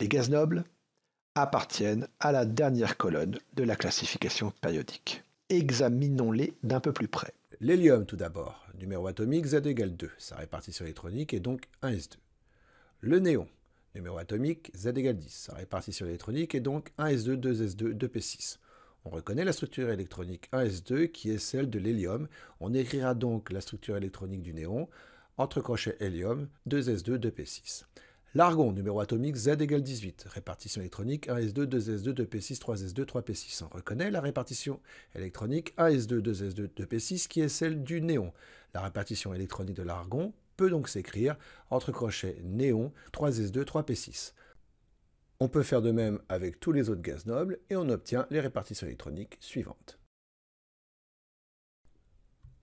Les gaz nobles appartiennent à la dernière colonne de la classification périodique. Examinons-les d'un peu plus près. L'hélium tout d'abord, numéro atomique Z égale 2, sa répartition électronique est donc 1s2. Le néon, numéro atomique Z égale 10, sa répartition électronique est donc 1s2, 2s2, 2p6. On reconnaît la structure électronique 1s2 qui est celle de l'hélium. On écrira donc la structure électronique du néon, entre crochets hélium, 2s2, 2p6. L'argon, numéro atomique Z égale 18, répartition électronique 1s2, 2s2, 2p6, 3s2, 3p6. On reconnaît la répartition électronique 1s2, 2s2, 2p6 qui est celle du néon. La répartition électronique de l'argon peut donc s'écrire entre crochets néon, 3s2, 3p6. On peut faire de même avec tous les autres gaz nobles et on obtient les répartitions électroniques suivantes.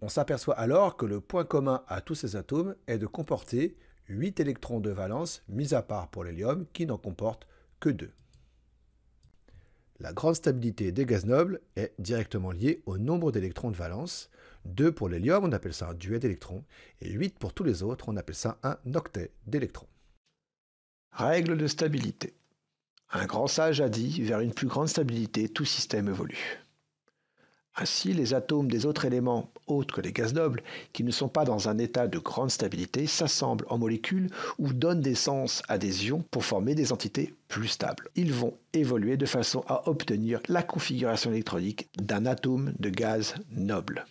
On s'aperçoit alors que le point commun à tous ces atomes est de comporter 8 électrons de valence, mis à part pour l'hélium qui n'en comporte que 2. La grande stabilité des gaz nobles est directement liée au nombre d'électrons de valence. 2 pour l'hélium, on appelle ça un duet d'électrons, et 8 pour tous les autres, on appelle ça un octet d'électrons. Règle de stabilité. Un grand sage a dit, vers une plus grande stabilité, tout système évolue. Ainsi, les atomes des autres éléments autres que les gaz nobles, qui ne sont pas dans un état de grande stabilité, s'assemblent en molécules ou donnent naissance à des ions pour former des entités plus stables. Ils vont évoluer de façon à obtenir la configuration électronique d'un atome de gaz noble.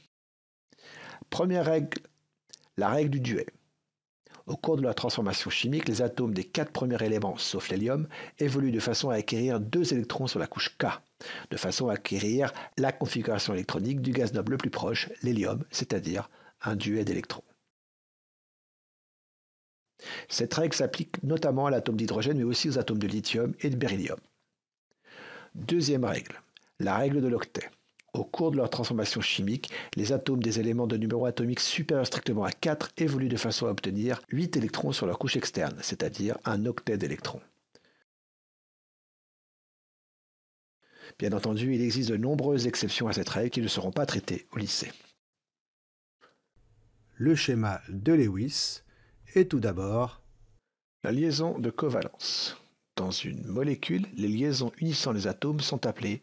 Première règle, la règle du duet. Au cours de la transformation chimique, les atomes des 4 premiers éléments, sauf l'hélium, évoluent de façon à acquérir 2 électrons sur la couche K, de façon à acquérir la configuration électronique du gaz noble le plus proche, l'hélium, c'est-à-dire un duet d'électrons. Cette règle s'applique notamment à l'atome d'hydrogène, mais aussi aux atomes de lithium et de beryllium. Deuxième règle, la règle de l'octet. Au cours de leur transformation chimique, les atomes des éléments de numéro atomique supérieur strictement à 4 évoluent de façon à obtenir 8 électrons sur leur couche externe, c'est-à-dire un octet d'électrons. Bien entendu, il existe de nombreuses exceptions à cette règle qui ne seront pas traitées au lycée. Le schéma de Lewis est tout d'abord la liaison de covalence. Dans une molécule, les liaisons unissant les atomes sont appelées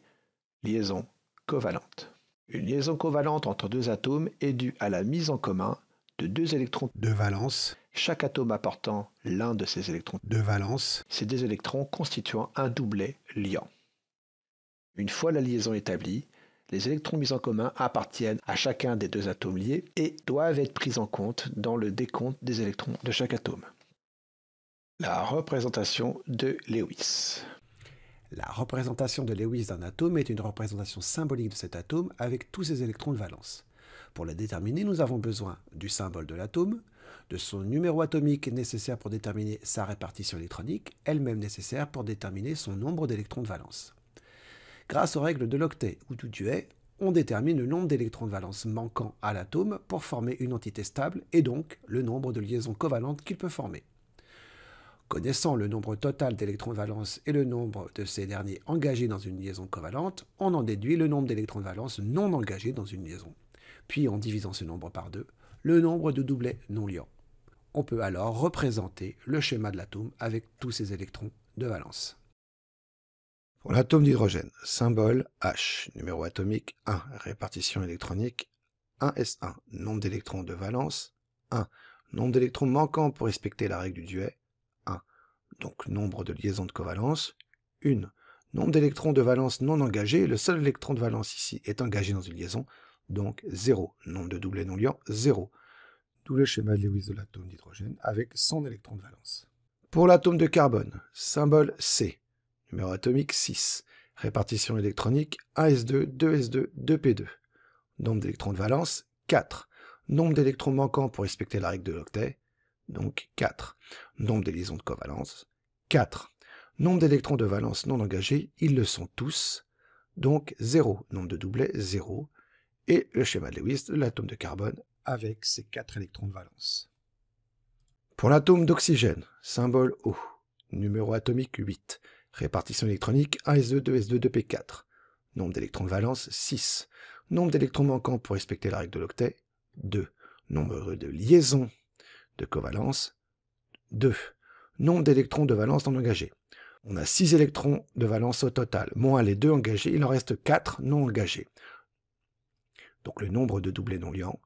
liaisons covalentes. Une liaison covalente entre 2 atomes est due à la mise en commun de 2 électrons de valence, chaque atome apportant l'un de ces électrons de valence, ces 2 électrons constituant un doublet liant. Une fois la liaison établie, les électrons mis en commun appartiennent à chacun des 2 atomes liés et doivent être pris en compte dans le décompte des électrons de chaque atome. La représentation de Lewis. La représentation de Lewis d'un atome est une représentation symbolique de cet atome avec tous ses électrons de valence. Pour le déterminer, nous avons besoin du symbole de l'atome, de son numéro atomique nécessaire pour déterminer sa répartition électronique, elle-même nécessaire pour déterminer son nombre d'électrons de valence. Grâce aux règles de l'octet ou du duet, on détermine le nombre d'électrons de valence manquants à l'atome pour former une entité stable et donc le nombre de liaisons covalentes qu'il peut former. Connaissant le nombre total d'électrons de valence et le nombre de ces derniers engagés dans une liaison covalente, on en déduit le nombre d'électrons de valence non engagés dans une liaison. Puis, en divisant ce nombre par 2, le nombre de doublets non liants. On peut alors représenter le schéma de l'atome avec tous ses électrons de valence. Pour l'atome d'hydrogène, symbole H, numéro atomique 1, répartition électronique 1s1, nombre d'électrons de valence 1, nombre d'électrons manquants pour respecter la règle du duet, donc nombre de liaisons de covalence, 1. Nombre d'électrons de valence non engagés, le seul électron de valence ici est engagé dans une liaison, donc 0. Nombre de doublets non liants, 0. D'où le schéma de Lewis de l'atome d'hydrogène avec son électron de valence. Pour l'atome de carbone, symbole C, numéro atomique 6, répartition électronique 1s2, 2s2, 2p2. Nombre d'électrons de valence, 4. Nombre d'électrons manquants pour respecter la règle de l'octet, donc 4. Nombre des liaisons de covalence, 4. Nombre d'électrons de valence non engagés, ils le sont tous, donc 0. Nombre de doublets, 0. Et le schéma de Lewis de l'atome de carbone avec ses 4 électrons de valence. Pour l'atome d'oxygène, symbole O, numéro atomique 8, répartition électronique 1s2, 2s2, 2p4. Nombre d'électrons de valence, 6. Nombre d'électrons manquants pour respecter la règle de l'octet, 2. Nombre de liaisons de covalence, 2. Nombre d'électrons de valence non engagés. On a 6 électrons de valence au total, moins les 2 engagés, il en reste 4 non engagés. Donc le nombre de doublés non liants,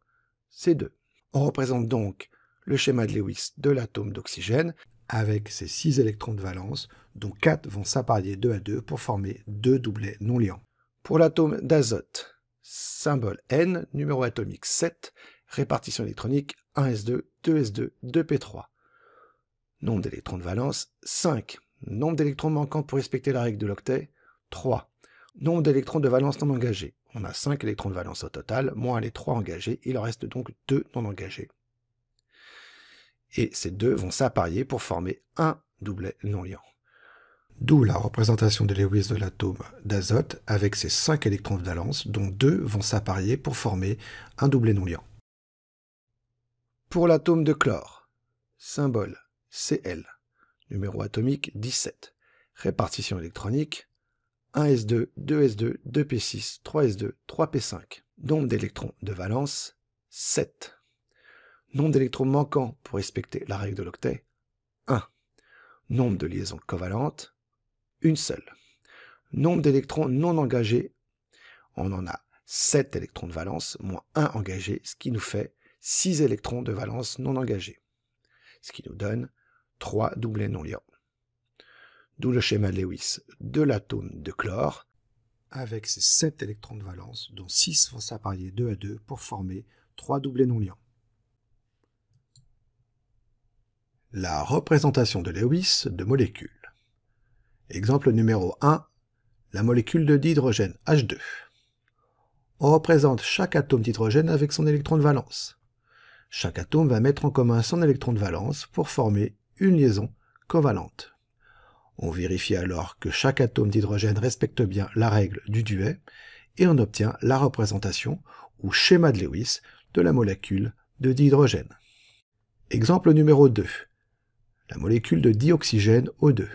c'est 2. On représente donc le schéma de Lewis de l'atome d'oxygène avec ses 6 électrons de valence, dont 4 vont s'apparier 2 à 2 pour former 2 doublets non liants. Pour l'atome d'azote, symbole N, numéro atomique 7, répartition électronique 1s2, 2s2, 2p3. Nombre d'électrons de valence 5. Nombre d'électrons manquants pour respecter la règle de l'octet 3. Nombre d'électrons de valence non engagés. On a 5 électrons de valence au total, moins les 3 engagés, il en reste donc 2 non engagés. Et ces 2 vont s'apparier pour former un doublet non liant. D'où la représentation de Lewis de l'atome d'azote avec ses 5 électrons de valence, dont 2 vont s'apparier pour former un doublet non liant. Pour l'atome de chlore, symbole Cl, numéro atomique 17, répartition électronique 1s2, 2s2, 2p6, 3s2, 3p5. Nombre d'électrons de valence 7. Nombre d'électrons manquants pour respecter la règle de l'octet 1. Nombre de liaisons covalentes, une seule. Nombre d'électrons non engagés, on en a 7 électrons de valence, moins 1 engagé, ce qui nous fait 6 électrons de valence non engagés, ce qui nous donne 3 doublets non liants. D'où le schéma de Lewis de l'atome de chlore, avec ses 7 électrons de valence, dont 6 vont s'apparier 2 à 2 pour former 3 doublets non liants. La représentation de Lewis de molécules. Exemple numéro 1, la molécule de dihydrogène H2. On représente chaque atome d'hydrogène avec son électron de valence. Chaque atome va mettre en commun son électron de valence pour former une liaison covalente. On vérifie alors que chaque atome d'hydrogène respecte bien la règle du duet et on obtient la représentation ou schéma de Lewis de la molécule de dihydrogène. Exemple numéro 2, la molécule de dioxygène O2.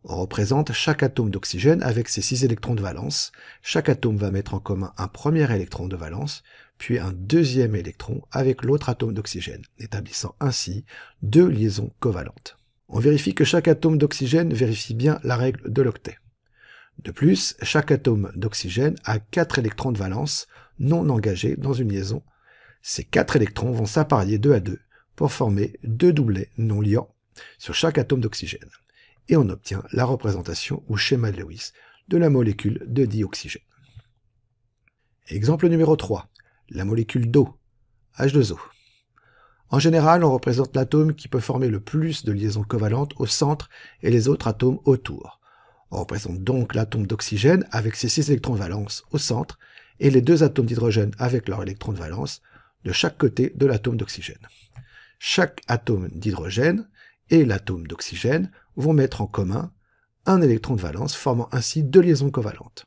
On représente chaque atome d'oxygène avec ses 6 électrons de valence. Chaque atome va mettre en commun un premier électron de valence, puis un deuxième électron avec l'autre atome d'oxygène, établissant ainsi 2 liaisons covalentes. On vérifie que chaque atome d'oxygène vérifie bien la règle de l'octet. De plus, chaque atome d'oxygène a 4 électrons de valence non engagés dans une liaison. Ces 4 électrons vont s'apparier 2 à 2 pour former 2 doublets non liants sur chaque atome d'oxygène. Et on obtient la représentation ou schéma de Lewis de la molécule de dioxygène. Exemple numéro 3, la molécule d'eau, H2O. En général, on représente l'atome qui peut former le plus de liaisons covalentes au centre et les autres atomes autour. On représente donc l'atome d'oxygène avec ses 6 électrons de valence au centre et les 2 atomes d'hydrogène avec leurs électrons de valence de chaque côté de l'atome d'oxygène. Chaque atome d'hydrogène et l'atome d'oxygène vont mettre en commun un électron de valence, formant ainsi 2 liaisons covalentes.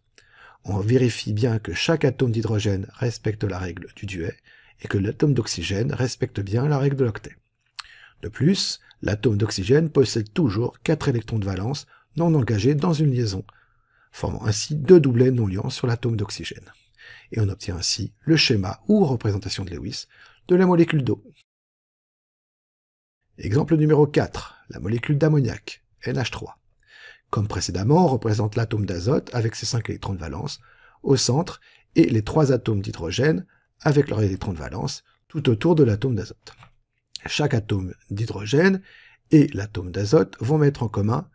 On vérifie bien que chaque atome d'hydrogène respecte la règle du duet et que l'atome d'oxygène respecte bien la règle de l'octet. De plus, l'atome d'oxygène possède toujours 4 électrons de valence non engagés dans une liaison, formant ainsi 2 doublets non liants sur l'atome d'oxygène. Et on obtient ainsi le schéma ou représentation de Lewis de la molécule d'eau. Exemple numéro 4, la molécule d'ammoniac, NH3. Comme précédemment, on représente l'atome d'azote avec ses 5 électrons de valence au centre et les 3 atomes d'hydrogène avec leurs électrons de valence tout autour de l'atome d'azote. Chaque atome d'hydrogène et l'atome d'azote vont mettre en commun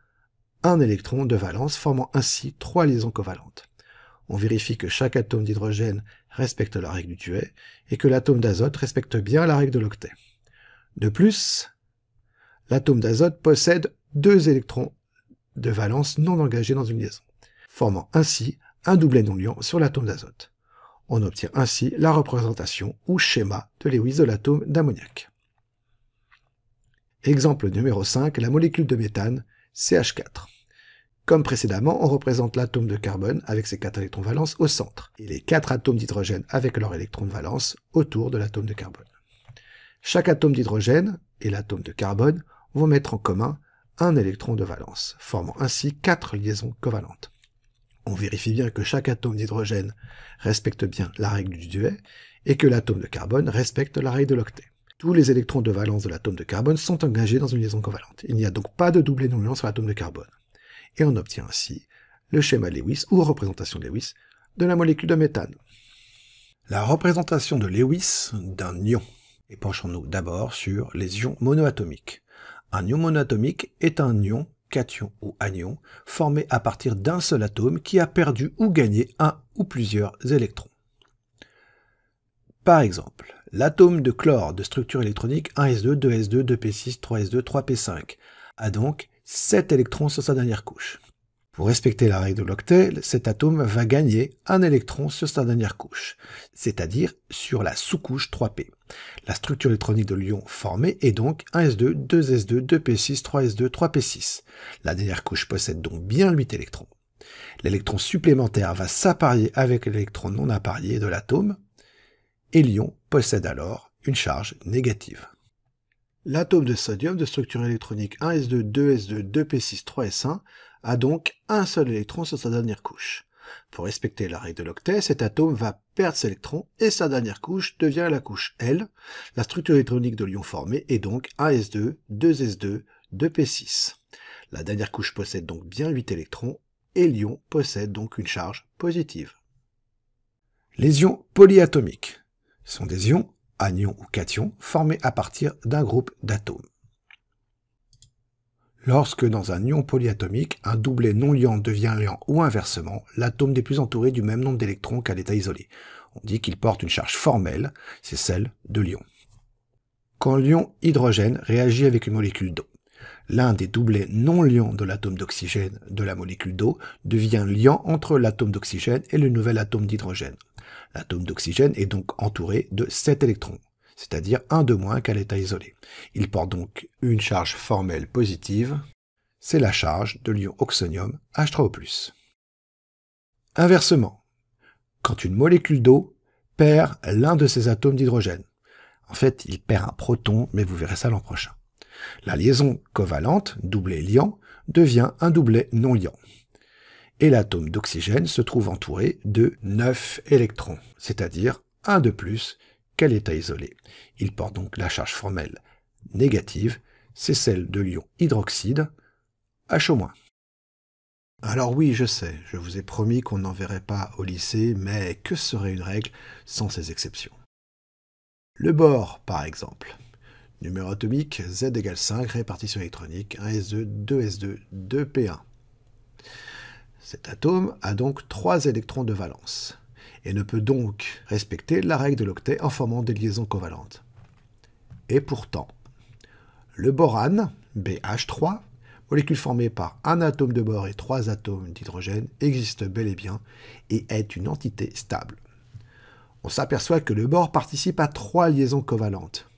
un électron de valence, formant ainsi 3 liaisons covalentes. On vérifie que chaque atome d'hydrogène respecte la règle du duet et que l'atome d'azote respecte bien la règle de l'octet. De plus, l'atome d'azote possède 2 électrons de valence non engagés dans une liaison, formant ainsi un doublet non liant sur l'atome d'azote. On obtient ainsi la représentation ou schéma de Lewis de l'atome d'ammoniac. Exemple numéro 5, la molécule de méthane, CH4. Comme précédemment, on représente l'atome de carbone avec ses 4 électrons de valence au centre, et les 4 atomes d'hydrogène avec leurs électrons de valence autour de l'atome de carbone. Chaque atome d'hydrogène et l'atome de carbone vont mettre en commun un électron de valence, formant ainsi 4 liaisons covalentes. On vérifie bien que chaque atome d'hydrogène respecte bien la règle du duet et que l'atome de carbone respecte la règle de l'octet. Tous les électrons de valence de l'atome de carbone sont engagés dans une liaison covalente. Il n'y a donc pas de doublet non liant sur l'atome de carbone. et on obtient ainsi le schéma Lewis ou représentation Lewis de la molécule de méthane. La représentation de Lewis d'un ion. Et penchons-nous d'abord sur les ions monoatomiques. Un ion monoatomique est un ion, cation ou anion, formé à partir d'un seul atome qui a perdu ou gagné un ou plusieurs électrons. Par exemple, l'atome de chlore de structure électronique 1s2, 2s2, 2p6, 3s2, 3p5 a donc 7 électrons sur sa dernière couche. Pour respecter la règle de l'octet, cet atome va gagner un électron sur sa dernière couche, c'est-à-dire sur la sous-couche 3p. La structure électronique de l'ion formé est donc 1s2, 2s2, 2p6, 3s2, 3p6. La dernière couche possède donc bien 8 électrons. L'électron supplémentaire va s'apparier avec l'électron non apparié de l'atome, et l'ion possède alors une charge négative. L'atome de sodium de structure électronique 1s2, 2s2, 2p6, 3s1 a donc un seul électron sur sa dernière couche. Pour respecter la règle de l'octet, cet atome va perdre ses électrons et sa dernière couche devient la couche L. La structure électronique de l'ion formé est donc 1s2, 2s2, 2p6. La dernière couche possède donc bien 8 électrons et l'ion possède donc une charge positive. Les ions polyatomiques sont des ions, anions ou cations, formés à partir d'un groupe d'atomes. Lorsque dans un ion polyatomique, un doublet non liant devient liant ou inversement, l'atome n'est plus entouré du même nombre d'électrons qu'à l'état isolé. On dit qu'il porte une charge formelle, c'est celle de l'ion. Quand l'ion hydrogène réagit avec une molécule d'eau, l'un des doublets non liants de l'atome d'oxygène de la molécule d'eau devient liant entre l'atome d'oxygène et le nouvel atome d'hydrogène. L'atome d'oxygène est donc entouré de 7 électrons, c'est-à-dire un de moins qu'à l'état isolé. Il porte donc une charge formelle positive, c'est la charge de l'ion oxonium H3O+. Inversement, quand une molécule d'eau perd l'un de ses atomes d'hydrogène, en fait il perd un proton, mais vous verrez ça l'an prochain. La liaison covalente, doublet liant, devient un doublet non liant. Et l'atome d'oxygène se trouve entouré de 9 électrons, c'est-à-dire un de plus qu'à l'état isolé. Il porte donc la charge formelle négative, c'est celle de l'ion hydroxyde, HO-. Alors oui, je sais, je vous ai promis qu'on n'en verrait pas au lycée, mais que serait une règle sans ces exceptions? Le bore, par exemple. Numéro atomique Z égale 5, répartition électronique 1s2, 2s2, 2p1. Cet atome a donc 3 électrons de valence, et ne peut donc respecter la règle de l'octet en formant des liaisons covalentes. Et pourtant, le borane, BH3, molécule formée par un atome de bore et 3 atomes d'hydrogène, existe bel et bien et est une entité stable. On s'aperçoit que le bore participe à 3 liaisons covalentes.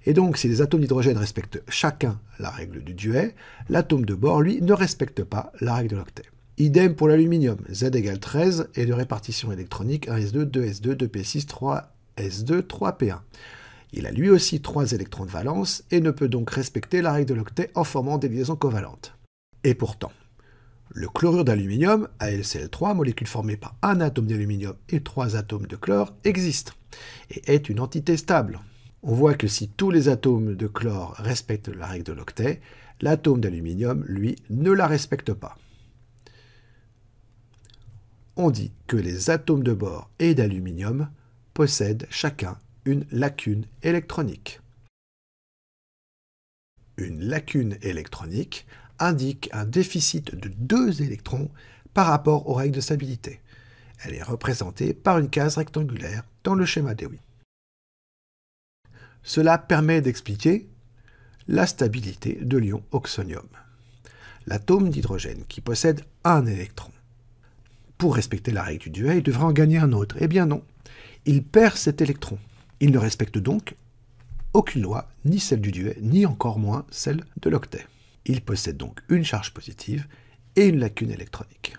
Et donc, si les atomes d'hydrogène respectent chacun la règle du duet, l'atome de bore, lui, ne respecte pas la règle de l'octet. Idem pour l'aluminium, Z égale 13 et de répartition électronique 1s2, 2s2, 2p6, 3s2, 3p1. Il a lui aussi 3 électrons de valence et ne peut donc respecter la règle de l'octet en formant des liaisons covalentes. Et pourtant, le chlorure d'aluminium, AlCl3, molécule formée par un atome d'aluminium et 3 atomes de chlore, existe et est une entité stable. On voit que si tous les atomes de chlore respectent la règle de l'octet, l'atome d'aluminium, lui, ne la respecte pas. On dit que les atomes de bore et d'aluminium possèdent chacun une lacune électronique. Une lacune électronique indique un déficit de 2 électrons par rapport aux règles de stabilité. Elle est représentée par une case rectangulaire dans le schéma Dewey. Cela permet d'expliquer la stabilité de l'ion oxonium, l'atome d'hydrogène qui possède un électron. Pour respecter la règle du duet, il devrait en gagner un autre. Eh bien non, il perd cet électron. Il ne respecte donc aucune loi, ni celle du duet, ni encore moins celle de l'octet. Il possède donc une charge positive et une lacune électronique.